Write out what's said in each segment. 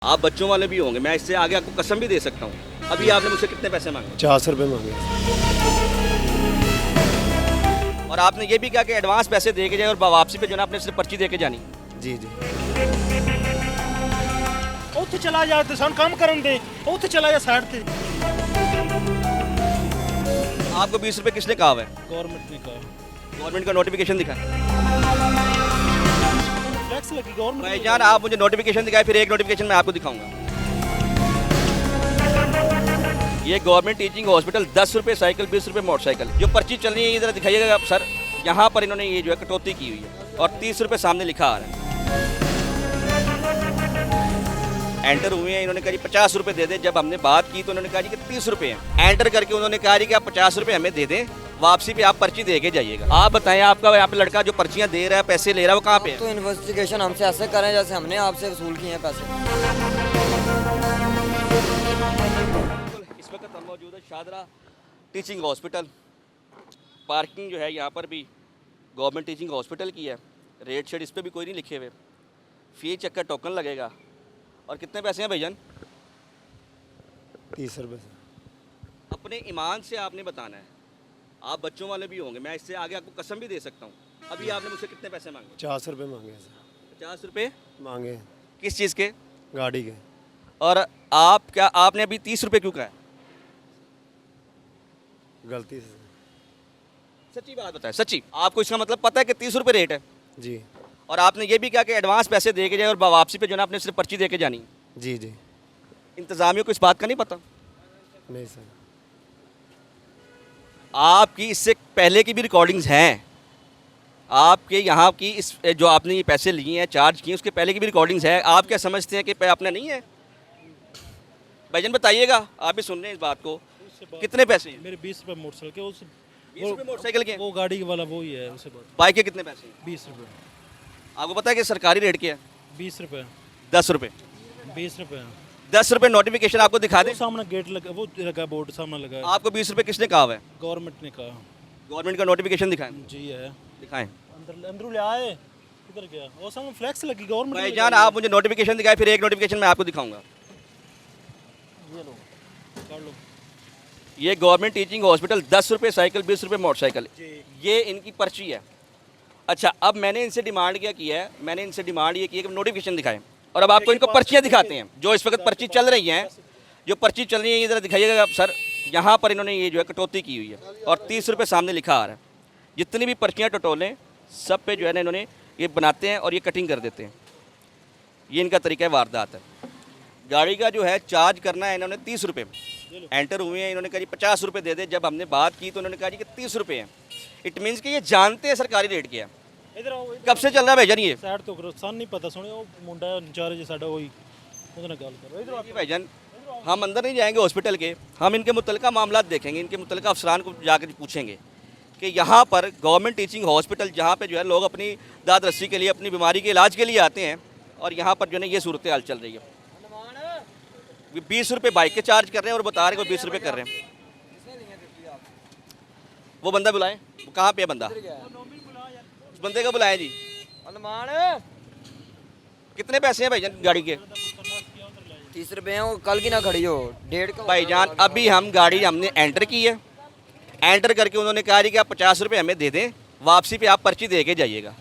आप बच्चों वाले भी होंगे, मैं इससे आगे आपको कसम भी दे सकता हूँ। अभी आपने मुझसे कितने पैसे मांगे? 400 रुपये मांगे। और आपने ये भी कहा कि एडवांस पैसे दे के जाए और वापसी पे जो ना आपने सिर्फ पर्ची दे के जानी। जी जी। ਉੱਥੇ ਚਲਾ ਜਾ ਤੇ ਸਾਨੂੰ ਕੰਮ ਕਰਨ ਦੇ ਉੱਥੇ ਚਲਾ ਜਾ ਸਾਈਡ ਤੇ आपको 20 रुपये किसने कहा हुआ है? ਗਵਰਨਮੈਂਟ ਨੇ ਕਹਾ गवर्नमेंट का नोटिफिकेशन दिखा। ਫਲੈਕਸ ਲੱਗੀ ਗਵਰਨਮੈਂਟ भाईजान आप मुझे नोटिफिकेशन दिखाए, फिर एक नोटिफिकेशन मैं आपको दिखाऊंगा। ये गवर्नमेंट टीचिंग हॉस्पिटल 10 रुपये साइकिल 20 रुपये मोटरसाइकिल। जो पर्ची चल रही है इधर दिखाइएगा आप सर, यहाँ पर इन्होंने ये जो है कटौती की हुई है और 30 रुपये सामने लिखा आ रहा है। एंटर हुए हैं, इन्होंने कहा जी 50 रुपये दे दें। जब हमने बात की तो उन्होंने कहा जी कि 30 रुपये हैं। एंटर करके उन्होंने कहा जी कि आप 50 रुपये हमें दे दें, वापसी पे आप पर्ची दे के जाइएगा। आप बताएं, आपका यहाँ पे लड़का जो पर्चियाँ दे रहा है, पैसे ले रहा है, वो कहाँ पे है? तो इन्वेस्टिगेशन हमसे ऐसे करें जैसे हमने आपसे वसूल किए हैं पैसे। इस वक्त हम मौजूद है शादरा टीचिंग हॉस्पिटल। पार्किंग जो है यहाँ पर भी गवर्नमेंट टीचिंग हॉस्पिटल की है। रेट शेट इस पर भी कोई नहीं लिखे हुए। फी चक्कर टोकन लगेगा। और कितने पैसे हैं भाईजान? 30 रुपये से। अपने ईमान से आपने बताना है। आप बच्चों वाले भी होंगे, मैं इससे आगे आपको कसम भी दे सकता हूँ। अभी आपने मुझसे कितने पैसे मांगे? 400 रुपये मांगे सर। 50 रुपये मांगे किस चीज़ के? गाड़ी के। और आप क्या आपने अभी 30 रुपये क्यों कहा है? गलती से। सच्ची बात बताएं, सच्ची। आपको इसका मतलब पता है कि 30 रुपये रेट है? जी और आपने ये भी कहा कि एडवांस पैसे दे के जाए और वापसी पे जो ना आपने सिर्फ पर्ची दे के जानी। जी जी। इंतज़ामियों को इस बात का नहीं पता? नहीं सर। आपकी इससे पहले की भी रिकॉर्डिंग्स हैं। आपके यहाँ की इस जो आपने ये पैसे लिए हैं, चार्ज किए, उसके पहले की भी रिकॉर्डिंग्स है। आप क्या समझते हैं कि आपने नहीं है? भाईजान बताइएगा, आप भी सुन रहे हैं इस बात को। कितने पैसे हैं? मेरे 20 रुपये मोटरसाइकिल के उस 20 रुपये मोटरसाइकिल के। वो गाड़ी वाला वो ही है उससे बात। बाइक के कितने पैसे हैं? 20 रुपये। आपको पता है कि सरकारी रेट क्या है? 20 रुपये। 10 रुपये। 20 रुपये 10 रुपये नोटिफिकेशन आपको दिखा दें। वो सामने गेट लगा, वो लगा बोर्ड सामने लगा है। आपको 20 रुपये किसने कहा हुआ है? गवर्नमेंट ने कहा। गवर्नमेंट का नोटिफिकेशन दिखाएं। जी है। दिखाएं। अंदर अंदर ले आए, किधर गया? वो सामने फ्लैक्स लगी गवर्नमेंट। भाईजान आप मुझे नोटिफिकेशन दिखाएं, फिर एक नोटिफिकेशन मैं आपको दिखाऊंगा। ये लो, कर लो। ये गवर्नमेंट टीचिंग हॉस्पिटल 10 रुपये साइकिल 20 रुपये मोटरसाइकिल, जी। ये इनकी पर्ची है। अच्छा, अब मैंने इनसे डिमांड क्या की है? मैंने इनसे डिमांड ये की है कि नोटिफिकेशन दिखाएं। और अब आपको इनको पर्चियाँ दिखाते हैं जो इस वक्त पर्ची चल रही हैं। जो पर्ची चल रही है इधर दिखाइएगा सर, यहाँ पर इन्होंने ये जो है कटौती की हुई है और 30 रुपये सामने लिखा आ रहा है। जितनी भी पर्चियाँ टटोलें सब पे जो है ना इन्होंने ये बनाते हैं और ये कटिंग कर देते हैं। ये इनका तरीका है वारदात है। गाड़ी का जो है चार्ज करना है इन्होंने 30 रुपये। एंटर हुए हैं, इन्होंने कहा जी 50 रुपये दे दे। जब हमने बात की तो उन्होंने कहा जी कि 30 रुपये हैं। इट मीन्स कि ये जानते हैं सरकारी रेट क्या है। इधर आओ, कब से चल रहा है भाईजान ये? साइड तो करो, सन नहीं पता सुने वो मुंडा इंचार्ज साडा वही ਉਹਦੇ ਨਾਲ ਗੱਲ करो। इधर जी भाईजान, हम अंदर नहीं जाएंगे हॉस्पिटल के, हम इनके मुतल्लिका मामला देखेंगे, इनके मुतल्लिका अफसरान को जाकर पूछेंगे कि यहाँ पर गवर्नमेंट टीचिंग हॉस्पिटल जहाँ पे जो है लोग अपनी दाद रस्सी के लिए, अपनी बीमारी के इलाज के लिए आते हैं और यहाँ पर जो है ये सूरत हाल चल रही है। 20 रुपये बाइक के चार्ज कर रहे हैं और बता रहे हैं 20 रुपये कर रहे हैं। वो बंदा बुलाएं, वो कहाँ पे है बंदा? उस बंदे का बुलाएं जी। कितने पैसे हैं भाईजान गाड़ी के? 30 रुपये हैं, वो कल की ना खड़ी हो 1.5 का। भाईजान अभी हम गाड़ी हमने एंटर की है। एंटर करके उन्होंने कहा कि आप 50 रुपये हमें दे दें, वापसी पे आप पर्ची दे के जाइएगा।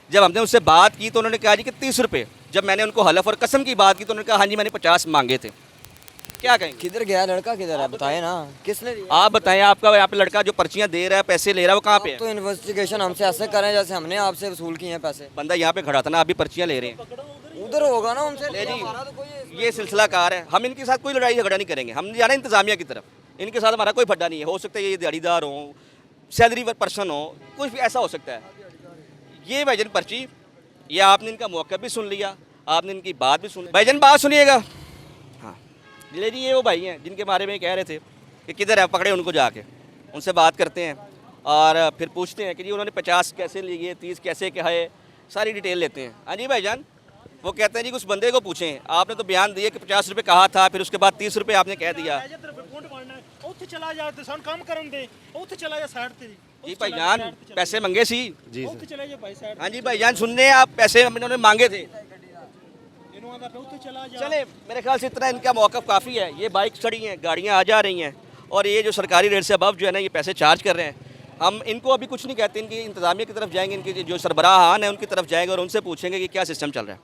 जब हमने उससे बात की तो उन्होंने कहा कि 30 रुपये। जब मैंने उनको हलफ और कसम की बात की तो उन्होंने कहा हाँ जी मैंने 50 मांगे थे। क्या कहेंगे? किधर गया लड़का, किधर है बताए ना, किसने दिया? आप बताएं, आपका यहाँ पे लड़का जो पर्चियाँ दे रहा है, पैसे ले रहा है, वो कहाँ पे है? तो इन्वेस्टिगेशन हमसे ऐसे करें जैसे हमने आपसे वसूल किए हैं पैसे। बंदा यहाँ पे खड़ा था ना, आप भी पर्चियाँ ले रहे हैं। उधर होगा ना हमसे। ले जी, हमारा तो कोई ये सिलसिला कार है। हम इनके साथ कोई लड़ाई झगड़ा नहीं करेंगे। हम जाना इंतजामिया की तरफ, इनके साथ हमारा कोई फड्डा नहीं है। हो सकता है ये दिहाड़ीदार हो, सैलरी पर्सन हो, कुछ भी ऐसा हो सकता है। ये भाईजान पर्ची, ये आपने इनका मौका भी सुन लिया, आपने इनकी बात भी सुन ली। भाईजान बात सुनिएगा। हाँ ले जी, ये वो भाई हैं जिनके बारे में कह रहे थे कि किधर है, पकड़े उनको जाके, उनसे बात करते हैं और फिर पूछते हैं कि जी उन्होंने 50 कैसे लिए, 30 कैसे कहे, सारी डिटेल लेते हैं। हाँ जी भाईजान, वो कहते हैं जी उस बंदे को पूछें, आपने तो बयान दिया कि 50 रुपये कहा था, फिर उसके बाद 30 रुपये आपने कह दिया। ਉੱਥੇ ਚਲਾ ਜਾ ਤੇ ਸਾਨੂੰ ਕੰਮ ਕਰਨ ਦੇ ਉੱਥੇ चला जा साइड ਤੇ जी भाईजान पैसे मंगे सी। जी ਉੱਥੇ सर। चले जा भाई साइड। हाँ जी भाईजान सुन रहे हैं आप, पैसे इन्होंने मांगे थे। ਮੈਨੂੰ ਆਂਦਾ ਪਿਆ ਉੱਥੇ ਚਲਾ ਜਾ चले मेरे ख्याल से इतना इनका मौक़िफ़ काफ़ी है। ये बाइक खड़ी हैं, गाड़ियाँ आ जा रही हैं और ये जो सरकारी रेट से अबव जो है ना ये पैसे चार्ज कर रहे हैं। हम इनको अभी कुछ नहीं कहते, इनकी इंतज़ामिया की तरफ जाएंगे, इनके जो सरबराहान हैं उनकी तरफ जाएंगे और उनसे पूछेंगे कि क्या सिस्टम चल रहा है।